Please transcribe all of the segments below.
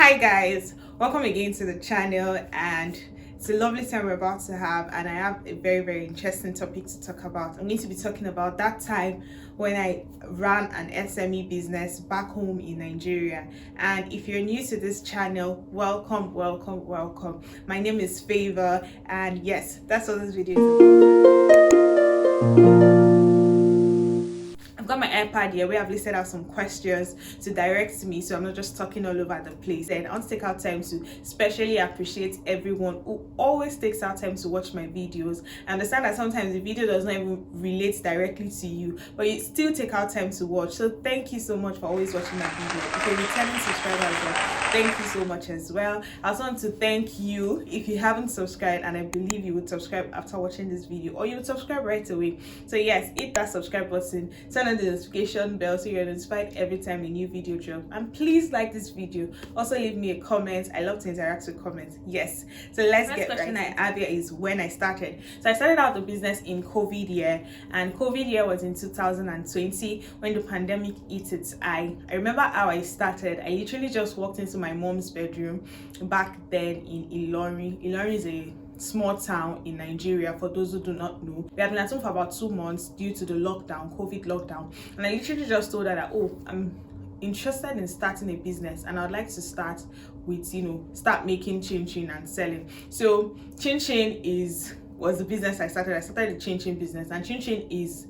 Hi guys, welcome again to the channel, and it's a lovely time we're about to have, and I have a very interesting topic to talk about. I'm going to be talking about that time when I ran an SME business back home in Nigeria. And if you're new to this channel, welcome. My name is Favor, and yes, that's what this video is about. I've got my iPad here where I've listed out some questions to direct me, so I'm not just talking all over the place. And I want to take out time to especially appreciate everyone who always takes out time to watch my videos. I understand that sometimes the video does not even relate directly to you, but you still take out time to watch. So thank you so much for always watching my video. If you're a returning subscriber as well, thank you so much as well. I also want to thank you if you haven't subscribed, and I believe you would subscribe after watching this video, or you would subscribe right away. So yes, hit that subscribe button, turn on the notification bell so you're notified every time a new video drops, and please like this video. Also leave me a comment. I love to interact with comments. Yes, so let's get right. The question I have here is when I started. So I started out the business in COVID year, and COVID year was in 2020 when the pandemic hit its eye. I remember how I started. I literally just walked into my mom's bedroom back then in Ilorin. Ilorin is a small town in Nigeria, for those who do not know. We had been at home for about 2 months due to the lockdown, COVID lockdown, and I literally just told her that, oh, I'm interested in starting a business and I'd like to start with, start making chin chin and selling. So chin chin was the business I started. I started the chin chin business, and chin chin is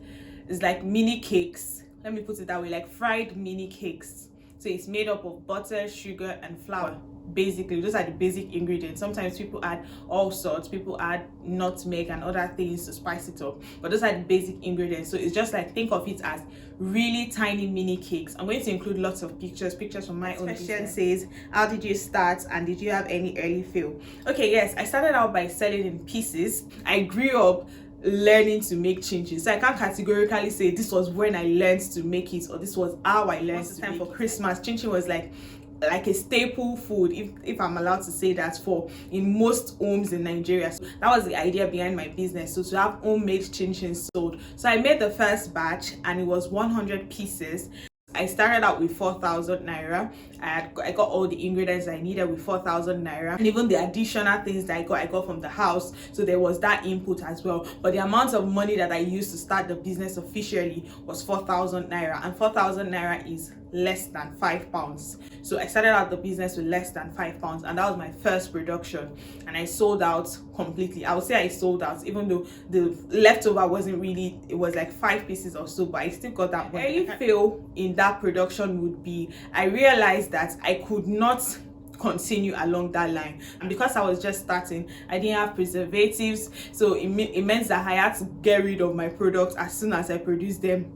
like mini cakes, let me put it that way, like fried mini cakes. So it's made up of butter, sugar and flour. Basically, those are the basic ingredients. Sometimes people add all sorts, people add nutmeg and other things to spice it up, but those are the basic ingredients. So it's just like, think of it as really tiny mini cakes. I'm going to include lots of pictures from my own business. Question says, how did you start and did you have any early fail? Okay, yes, I started out by selling in pieces. I grew up learning to make chin chin, so I can't categorically say this was when I learned to make it or this was how I learned to make it. For Christmas, chin chin was like a staple food, if I'm allowed to say that, for in most homes in Nigeria. So that was the idea behind my business, so to have homemade chin chin sold. So I made the first batch and it was 100 pieces. I started out with 4,000 naira. I got all the ingredients I needed with 4,000 naira, and even the additional things that I got from the house. So there was that input as well. But the amount of money that I used to start the business officially was 4,000 naira, and 4,000 naira is less than £5. So I started out the business with less than £5, and that was my first production, and I sold out completely. I would say I sold out, even though the leftover wasn't really, it was like 5 pieces or so, but I still got that money. Early fail in that production would be, I realized that I could not continue along that line, and because I was just starting, I didn't have preservatives, so it meant that I had to get rid of my products as soon as I produced them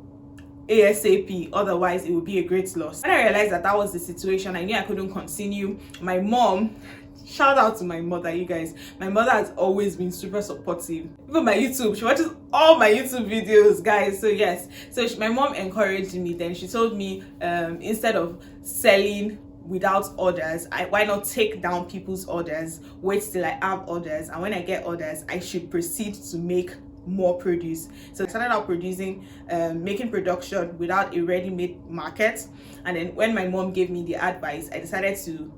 ASAP, otherwise it would be a great loss. When I realized that was the situation, I knew I couldn't continue. My mom, shout out to my mother, you guys, my mother has always been super supportive. Even my YouTube, she watches all my YouTube videos, guys. So yes, my mom encouraged me. Then she told me, instead of selling without orders, why not take down people's orders, wait till I have orders, and when I get orders I should proceed to make more produce. So I started out producing, making production without a ready-made market, and then when my mom gave me the advice, I decided to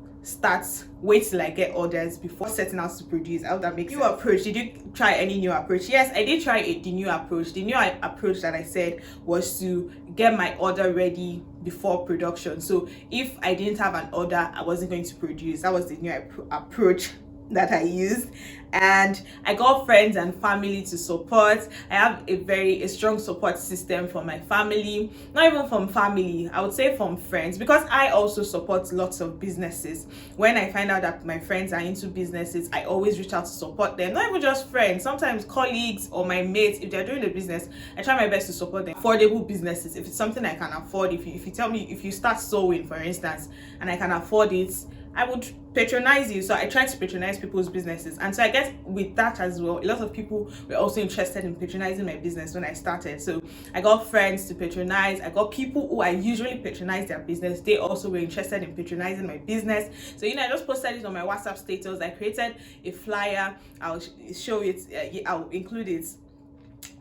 wait till I get orders before setting out to produce. I hope that makes sense. New approach. Did you try any new approach? Yes, I did try the new approach. The new approach that I said was to get my order ready before production. So if I didn't have an order, I wasn't going to produce. That was the new approach that I used, and I got friends and family to support. I have a strong support system from my family, not even from family, I would say from friends, because I also support lots of businesses. When I find out that my friends are into businesses, I always reach out to support them. Not even just friends, sometimes colleagues or my mates. If they're doing the business, I try my best to support them. Affordable businesses, if it's something I can afford, if you tell me, if you start sewing for instance and I can afford it, I would patronize you. So I try to patronize people's businesses, and so I guess with that as well, a lot of people were also interested in patronizing my business when I started. So I got friends to patronize, I got people who I usually patronize their business, they also were interested in patronizing my business. So I just posted it on my WhatsApp status. I created a flyer, I'll show it, I'll include it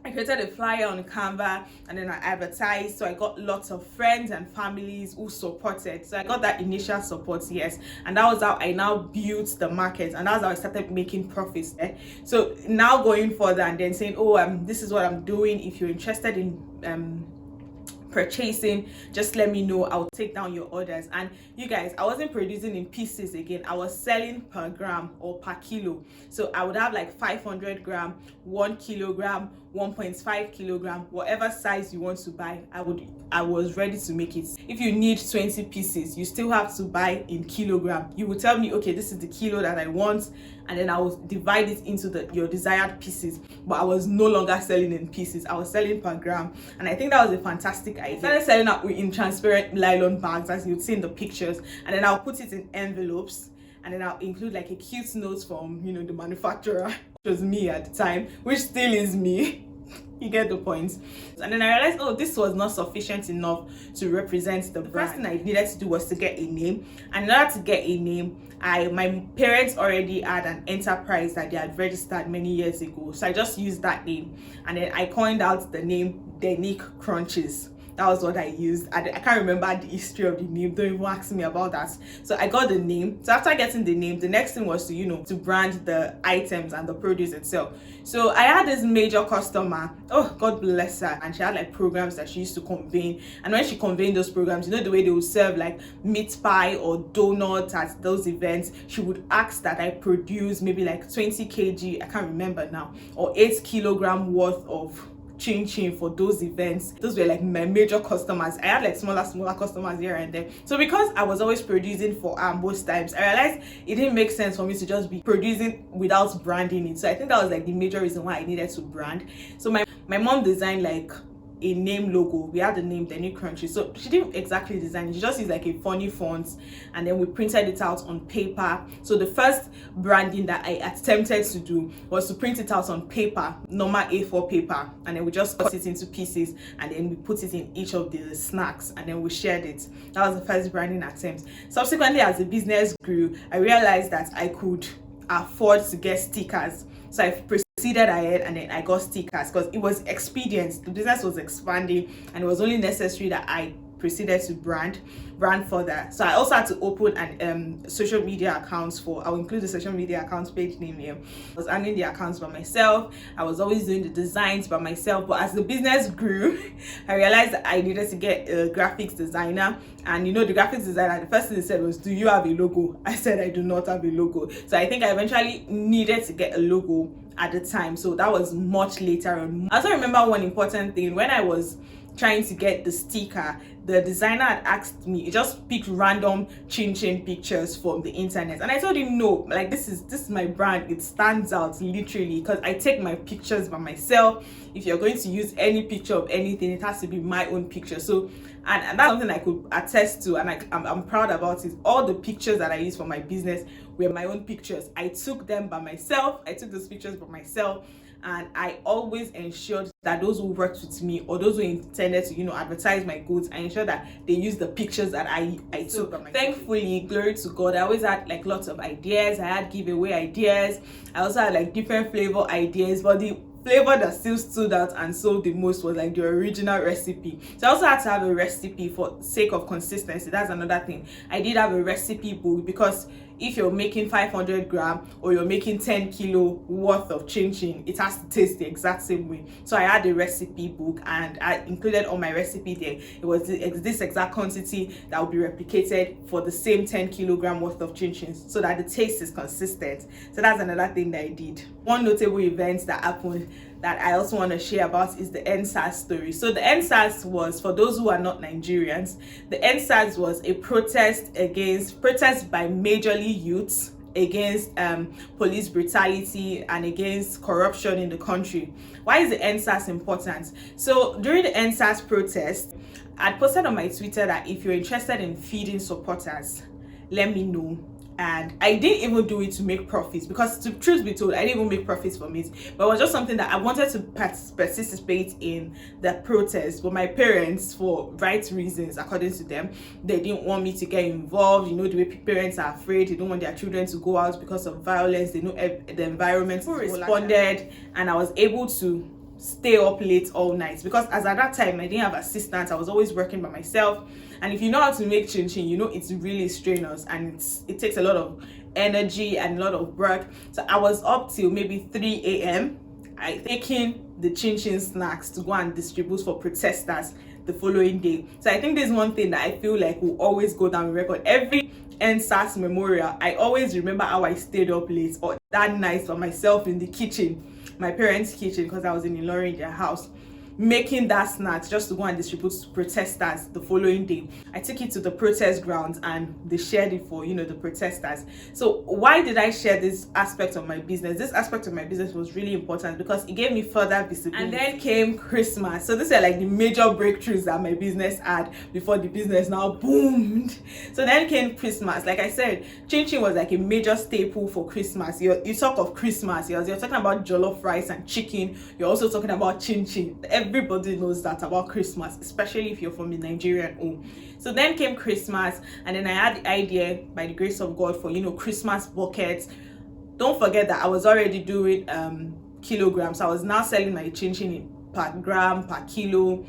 I created a flyer on Canva and then I advertised. So I got lots of friends and families who supported. So I got that initial support, yes. And that was how I now built the market, and that's how I started making profits. So now going further and then saying, oh, this is what I'm doing. If you're interested in purchasing, just let me know, I'll take down your orders. And you guys, I wasn't producing in pieces again, I was selling per gram or per kilo. So I would have like 500 gram, 1 kilogram, 1.5 kilogram, whatever size you want to buy. I was ready to make it. If you need 20 pieces, you still have to buy in kilogram. You will tell me, okay, this is the kilo that I want, and then I will divide it into your desired pieces. But I was no longer selling in pieces, I was selling per gram. And I think that was a fantastic idea. I started selling out in transparent nylon bags, as you'd see in the pictures, and then I'll put it in envelopes, and then I'll include like a cute note from, you know, the manufacturer, which was me at the time, which still is me. You get the point. And then I realized, oh, this was not sufficient enough to represent the brand. First thing I needed to do was to get a name. And in order to get a name, my parents already had an enterprise that they had registered many years ago. So I just used that name, and then I coined out the name Denique Crunches. That was what I used. I can't remember the history of the name. Don't even ask me about that. So I got the name. So after getting the name, the next thing was to, you know, to brand the items and the produce itself. So I had this major customer. Oh, God bless her. And she had like programs that she used to convene. And when she convened those programs, you know, the way they would serve like meat pie or donuts at those events, she would ask that I produce maybe like 20 kg, I can't remember now, or 8 kilogram worth of chin for those events. Those were like my major customers. I had like smaller customers here and there. So because I was always producing for most times, I realized it didn't make sense for me to just be producing without branding it. So I think that was like the major reason why I needed to brand. So my mom designed like a name logo. We had the name Denique Crunches. So she didn't exactly design it, she just used like a funny font, and then we printed it out on paper. So the first branding that I attempted to do was to print it out on paper, normal A4 paper, and then we just cut it into pieces, and then we put it in each of the snacks, and then we shared it. That was the first branding attempt. Subsequently, as the business grew, I realized that I could afford to get stickers. So I proceeded ahead, and then I got stickers because it was expedient. The business was expanding, and it was only necessary that I proceeded to brand further. So I also had to open an social media accounts for, I'll include the social media accounts page name here. I was handling the accounts by myself. I was always doing the designs by myself, but as the business grew, I realized that I needed to get a graphics designer. And you know, the graphics designer, the first thing they said was, do you have a logo? I said I do not have a logo. So I think I eventually needed to get a logo at the time. So that was much later on. I also remember one important thing. When I was trying to get the sticker, the designer had asked me, it just picked random chin pictures from the internet, and I told him no, like this is my brand, it stands out literally, because I take my pictures by myself. If you're going to use any picture of anything, it has to be my own picture. So and that's something I could attest to, and I'm proud about it. All the pictures that I use for my business were my own pictures. I took them by myself. I took those pictures by myself, and I always ensured that those who worked with me, or those who intended to, you know, advertise my goods, I ensured that they use the pictures that I took. Thankfully, glory to God, I always had like lots of ideas. I had giveaway ideas. I also had like different flavor ideas, but the flavor that still stood out and sold the most was like the original recipe. So I also had to have a recipe for sake of consistency. That's another thing. I did have a recipe book, because if you're making 500 gram or you're making 10 kilo worth of chin, it has to taste the exact same way. So I had a recipe book, and I included all my recipe there. It was this exact quantity that will be replicated for the same 10 kilogram worth of chin, so that the taste is consistent. So that's another thing that I did. One notable event that happened that I also want to share about is the NSAS story. So the NSAS was, for those who are not Nigerians, the NSAS was a protest by majorly youths against police brutality and against corruption in the country. Why is the NSAS important? So during the NSAS protest, I posted on my Twitter that if you're interested in feeding supporters, let me know. And I didn't even do it to make profits, because to truth be told, I didn't even make profits from it, but it was just something that I wanted to participate in the protest. But my parents, for right reasons according to them, they didn't want me to get involved. You know, the way parents are afraid, they don't want their children to go out because of violence. They know the environment. People responded, and I was able to stay up late all night, because as at that time I didn't have assistants. I was always working by myself, and if you know how to make chin chin, you know it's really strenuous and it takes a lot of energy and a lot of work. So I was up till maybe 3 a.m. I taking the chin chin snacks to go and distribute for protesters the following day. So I think there's one thing that I feel like will always go down record. Every NSAS memorial, I always remember how I stayed up late or that night by myself in the kitchen, my parents' kitchen, because I was in Ilorin, their house, making that snacks just to go and distribute to protesters the following day. I took it to the protest grounds and they shared it for, the protesters. So why did I share this aspect of my business? This aspect of my business was really important because it gave me further visibility. And then came Christmas. So these are like the major breakthroughs that my business had before the business now boomed. So then came Christmas. Like I said, chin chin was like a major staple for Christmas. You talk of Christmas, you're talking about jollof rice and chicken. You're also talking about chin chin. Everybody knows that about Christmas, especially if you're from a Nigerian home. So then came Christmas, and then I had the idea, by the grace of God, for Christmas buckets. Don't forget that I was already doing kilograms. I was now selling my chin chin per gram, per kilo,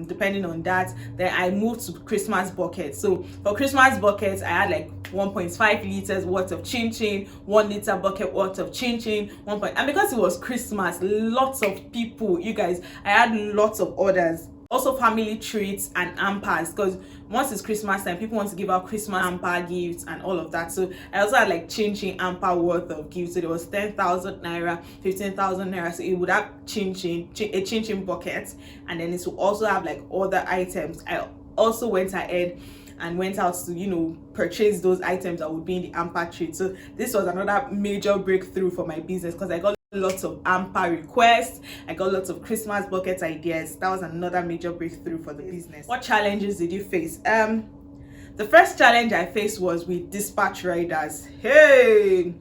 depending on that. Then I moved to Christmas buckets. So for Christmas buckets, I had like 1.5 liters worth of chin chin, 1 liter bucket worth of chin chin, and because it was Christmas, lots of people, you guys, I had lots of orders. Also family treats and hampers, because once it's Christmas time, people want to give out Christmas hamper gifts and all of that. So I also had like chin chin hamper worth of gifts. So there was 10,000 naira, 15,000 naira. So it would have a chin chin bucket, and then it would also have like other items. I also went ahead and went out to purchase those items that would be in the hamper treat. So this was another major breakthrough for my business, because I got lots of hamper requests, I got lots of Christmas bucket ideas. That was another major breakthrough for the business. What challenges did you face? The first challenge I faced was with dispatch riders. Hey,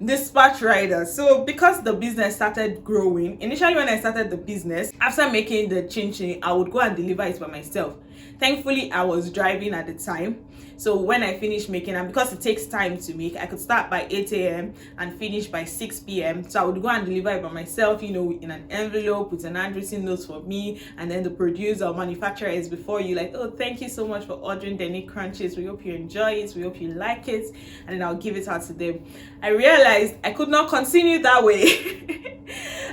dispatch riders. So because the business started growing, initially when I started the business, after making the chin chin, I would go and deliver it by myself. Thankfully, I was driving at the time. So when I finished making, and because it takes time to make, I could start by 8 a.m. and finish by 6 p.m. So I would go and deliver it by myself, in an envelope with an handwritten note for me. And then the producer or manufacturer is before you, like, oh, thank you so much for ordering the Nick Crunches. We hope you enjoy it. We hope you like it. And then I'll give it out to them. I realized I could not continue that way.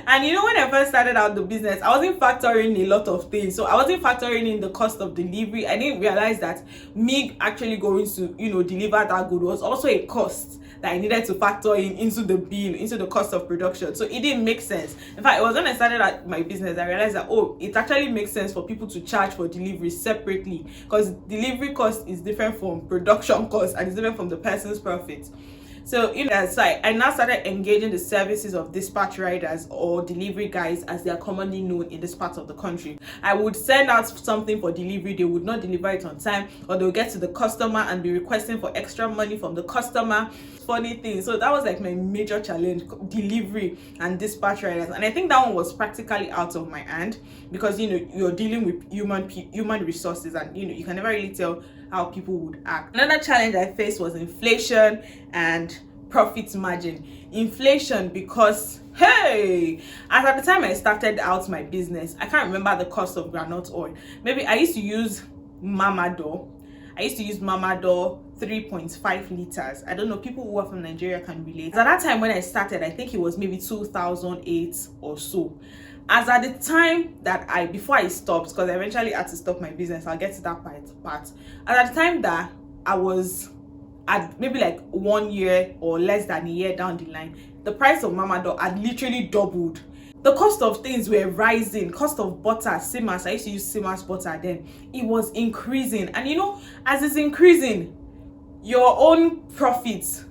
And when I first started out the business, I wasn't factoring a lot of things. So I wasn't factoring in the cost of delivery. I didn't realize that me actually going to deliver that good was also a cost that I needed to factor into the bill, into the cost of production. So it didn't make sense. In fact, it was when I started at my business I realized that it actually makes sense for people to charge for delivery separately, because delivery cost is different from production cost and it's different from the person's profit. So so I now started engaging the services of dispatch riders, or delivery guys as they are commonly known in this part of the country. I would send out something for delivery, they would not deliver it on time, or they'll get to the customer and be requesting for extra money from the customer. Funny thing. So that was like my major challenge, delivery and dispatch riders. And I think that one was practically out of my hand, because you're dealing with human resources, and you can never really tell how people would act. Another challenge I faced was inflation and profit margin. Inflation, because as at the time I started out my business, I can't remember the cost of groundnut oil. Maybe I used to use Mamador 3.5 liters. I don't know, people who are from Nigeria can relate. At that time when I started, I think it was maybe 2008 or so. As at the time that before I stopped, because I eventually had to stop my business, I'll get to that part. At the time that I was at maybe like 1 year or less than a year down the line, the price of Mamador had literally doubled. The cost of things were rising. Cost of butter, Simas, I used to use Simas butter then, it was increasing. And as it's increasing, your own profits,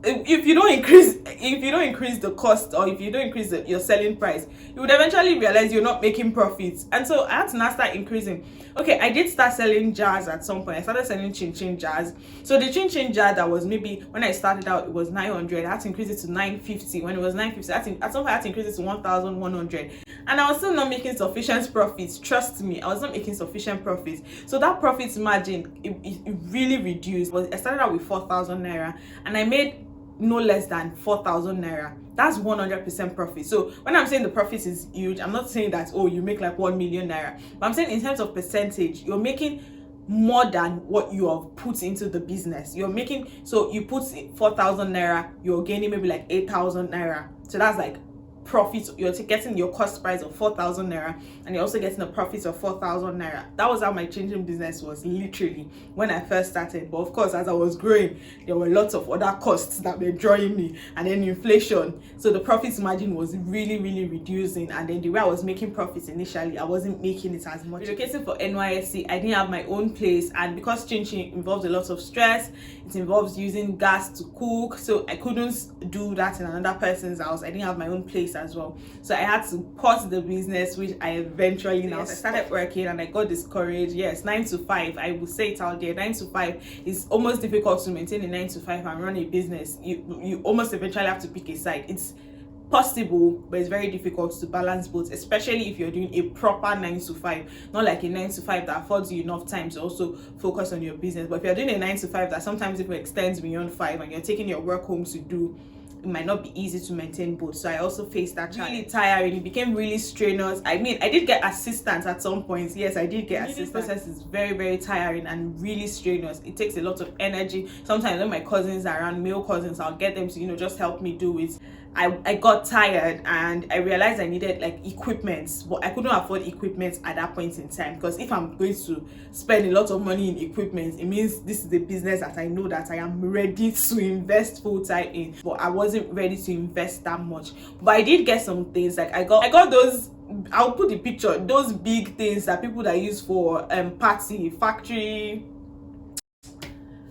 if you don't increase the cost, or if you don't increase your selling price, you would eventually realize you're not making profits. And so I had to now start increasing. Okay, I did start selling jars at some point. I started selling chin chin jars. So the chin chin jar that was, maybe when I started out, it was 900. I had to increase it to 950. When it was 950, at some point I had to increase it to 1,100. And I was still not making sufficient profits. Trust me, I was not making sufficient profits. So that profit margin, it really reduced. I started out with 4,000 naira, and I made no less than 4,000 naira. That's 100% profit. So when I'm saying the profit is huge, I'm not saying that, oh, you make like 1 million naira, but I'm saying in terms of percentage, you're making more than what you have put into the business. You're making, so you put 4,000 naira, you're gaining maybe like 8,000 naira. So that's like profit. You're getting your cost price of 4,000 naira, and you're also getting a profit of 4,000 naira. That was how my changing business was, literally, when I first started. But of course, as I was growing, there were lots of other costs that were drawing me, and then inflation. So the profit margin was really reducing, and then the way I was making profits initially, I wasn't making it as much. Relocating for NYSC, I didn't have my own place, and because changing involves a lot of stress, it involves using gas to cook, so I couldn't do that in another person's house. I didn't have my own place as well, so I had to pause the business, which I eventually now I started working, and I got discouraged. Yes, 9 to 5, I will say it out there, 9 to 5 is almost difficult to maintain a 9 to 5 and run a business. You almost eventually have to pick a side. It's possible, but it's very difficult to balance both, especially if you're doing a proper 9 to 5, not like a 9 to 5 that affords you enough time to also focus on your business. But if you're doing a 9 to 5 that sometimes even extends beyond 5, and you're taking your work home to do, it might not be easy to maintain both. So I also faced that challenge. Really tiring, it became really strenuous. I mean, I did get assistance at some points. Yes, I did get assistance. The process is very tiring and really strenuous. It takes a lot of energy. Sometimes when my cousins are around, male cousins, I'll get them to, just help me do it. I got tired, and I realized I needed like equipment, but I couldn't afford equipment at that point in time, because if I'm going to spend a lot of money in equipment, it means this is the business that I know that I am ready to invest full time in, but I wasn't ready to invest that much. But I did get some things, like I got those, I'll put the picture, those big things that people that use for party, factory,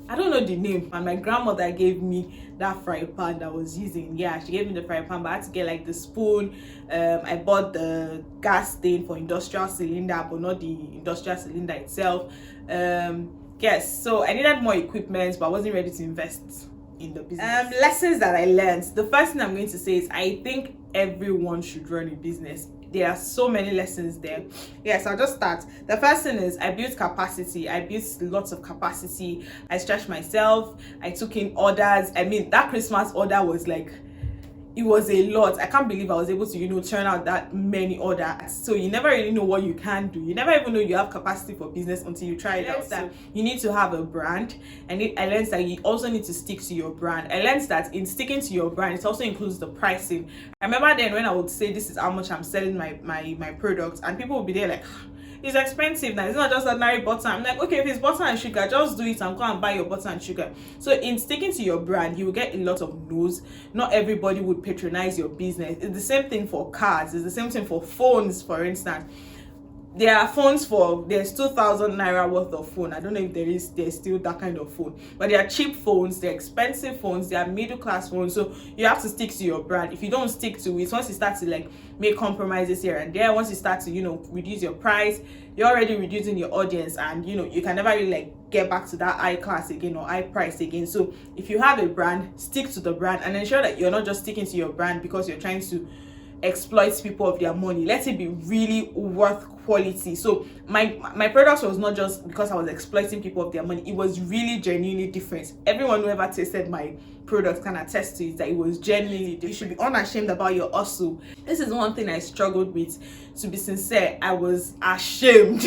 I don't know the name, and my grandmother gave me that fry pan that I was using. Yeah, she gave me the fry pan, but I had to get like the spoon. I bought the gas thing for industrial cylinder, but not the industrial cylinder itself. Yes, so I needed more equipment, but I wasn't ready to invest in the business. Lessons that I learned. The first thing I'm going to say is I think everyone should run a business. There are so many lessons there. Yes, I'll just start. The first thing is I built capacity. I built lots of capacity. I stretched myself. I took in orders. I mean, that Christmas order was like, it was a lot. I can't believe I was able to, turn out that many orders. So you never really know what you can do. You never even know you have capacity for business until you try it out. So you need to have a brand. And I learned that you also need to stick to your brand. I learned that in sticking to your brand, it also includes the pricing. I remember then when I would say this is how much I'm selling my products, and people would be there like, it's expensive now. It's not just ordinary butter. I'm like, okay, if it's butter and sugar, just do it and go and buy your butter and sugar. So in sticking to your brand, you will get a lot of no's. Not everybody would patronize your business. It's the same thing for cars. It's the same thing for phones, for instance. There are phones there's 2,000 naira worth of phone. I don't know if there's still that kind of phone, but they are cheap phones, they're expensive phones, they are middle class phones. So you have to stick to your brand. If you don't stick to it, once you start to like make compromises here and there, once you start to reduce your price, you're already reducing your audience, and you can never really like get back to that high class again or high price again. So if you have a brand, stick to the brand, and ensure that you're not just sticking to your brand because you're trying to exploit people of their money. Let it be really worth quality. So my products was not just because I was exploiting people of their money. It was really genuinely different. Everyone who ever tasted my products can attest to it, that it was genuinely different. You should be unashamed about your hustle. This is one thing I struggled with. To be sincere, I was ashamed.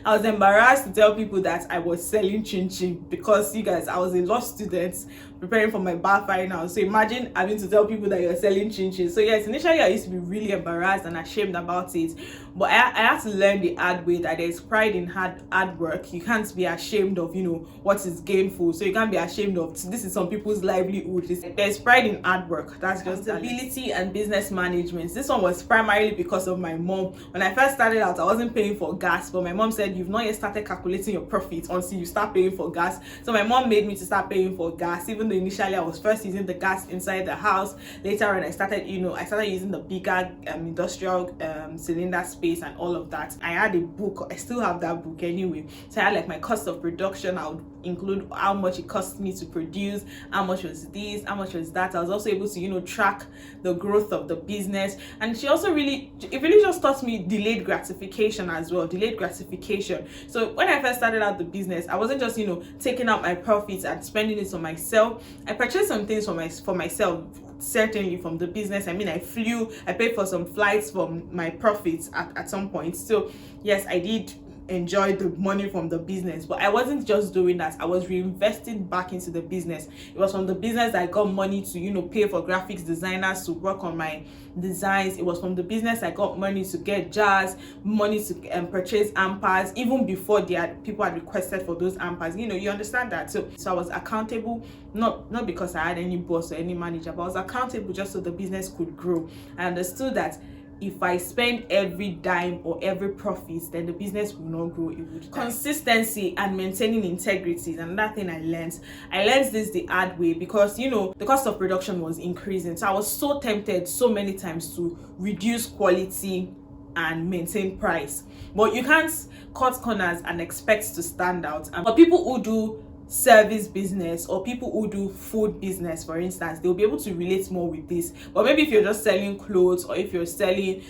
I was embarrassed to tell people that I was selling chin chin, because you guys, I was a law student preparing for my bar final. So imagine having to tell people that you're selling chin chin. So yes, initially I used to be really embarrassed and ashamed about it, but I had to learn the hard way that there's pride in hard work. You can't be ashamed of what is gainful. So you can't be ashamed of this is some people's livelihood. There's pride in hard work. That's just ability and business management. This one was primarily because of my mom. When I first started out, I wasn't paying for gas, but my mom said you've not yet started calculating your profit until you start paying for gas. So my mom made me to start paying for gas, even though initially I was first using the gas inside the house. Later on, I started using the bigger industrial cylinder space and all of that. I had a book. I still have that book anyway. So I had like my cost of production. I would include how much it cost me to produce, how much was this, how much was that. I was also able to track the growth of the business. And she also really just taught me delayed gratification as well. Delayed gratification. So when I first started out the business, I wasn't just taking out my profits and spending it on myself. I purchased some things for myself, certainly from the business. I mean, I paid for some flights from my profits at some point. So yes, I did enjoy the money from the business, but I wasn't just doing that. I was reinvesting back into the business. It was from the business that I got money to pay for graphics designers to work on my designs. It was from the business I got money to get jars, money to purchase ampers, even before people had requested for those ampers. You understand that. So I was accountable, not because I had any boss or any manager, but I was accountable just so the business could grow. I understood that if I spend every dime or every profit, then the business will not grow. It would die. Consistency and maintaining integrity is another thing I learned. I learned this the hard way because the cost of production was increasing. So I was so tempted so many times to reduce quality and maintain price. But you can't cut corners and expect to stand out. But people who do service business or people who do food business, for instance, they'll be able to relate more with this. But maybe if you're just selling clothes, or if you're selling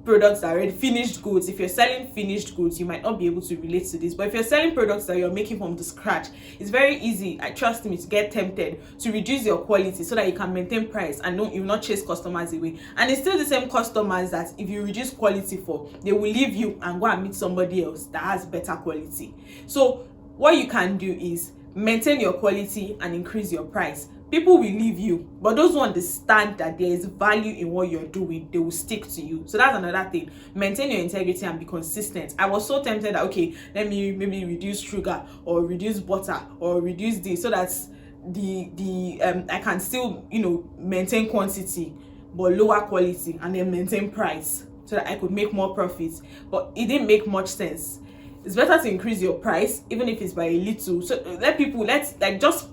products that are already finished goods, if you're selling finished goods, you might not be able to relate to this. But if you're selling products that you're making from the scratch, it's very easy, trust me, to get tempted to reduce your quality so that you can maintain price and you will not chase customers away. And it's still the same customers that if you reduce quality for, they will leave you and go and meet somebody else that has better quality. So what you can do is maintain your quality and increase your price. People will leave you, but those who understand that there is value in what you're doing, they will stick to you. So that's another thing. Maintain your integrity and be consistent. I was so tempted that, okay, let me maybe reduce sugar or reduce butter or reduce this so that I can still maintain quantity but lower quality, and then maintain price so that I could make more profits. But it didn't make much sense. It's better to increase your price, even if it's by a little. So just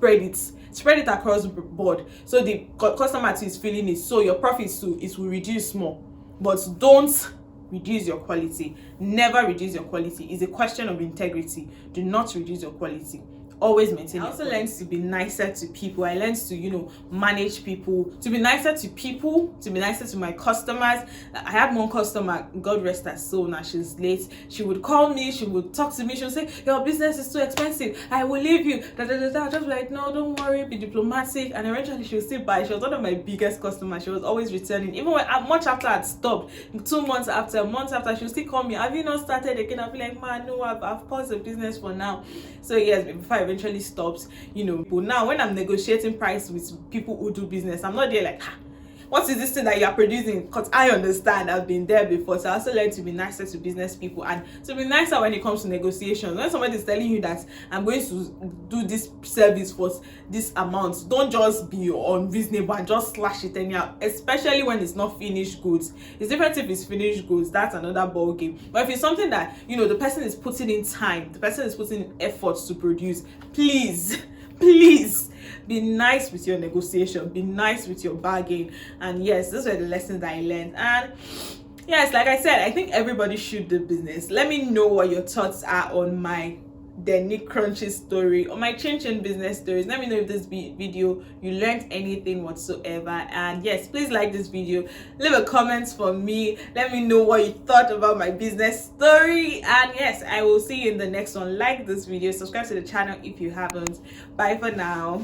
spread it across the board, so the customer too is feeling it, so your profits too will reduce more. But don't reduce your quality. Never reduce your quality. It's a question of integrity. Do not reduce your quality. Always maintain. I also learned to be nicer to people. I learned to manage people, to be nicer to people, to be nicer to my customers. I had one customer, God rest her soul, now she's late. She would call me, she would talk to me, she would say, your business is too expensive, I will leave you, just be like, no, don't worry, be diplomatic. And eventually she would still buy. She was one of my biggest customers. She was always returning, even when much after I'd stopped. 2 months after, a month after, she would still call me, have you not started again? I'll be like, man, no, I've paused the business for now. So yes, before I eventually stopped, but now when I'm negotiating price with people who do business, I'm not there like, what is this thing that you are producing? Because I understand, I've been there before. So I also learned to be nicer to business people and to be nicer when it comes to negotiations. When somebody is telling you that I'm going to do this service for this amount, don't just be unreasonable and just slash it anyhow, especially when it's not finished goods. It's different if it's finished goods, that's another ball game. But if it's something that the person is putting in time, the person is putting in efforts to produce, please be nice with your negotiation, be nice with your bargain. And yes, those were the lessons that I learned. And yes, like I said, I think everybody should do business. Let me know what your thoughts are on my Nick Crunchy story or my Chin business stories. Let me know if this video you learned anything whatsoever. And yes, please like this video, leave a comment for me, let me know what you thought about my business story. And yes, I will see you in the next one. Like this video, subscribe to the channel if you haven't. Bye for now.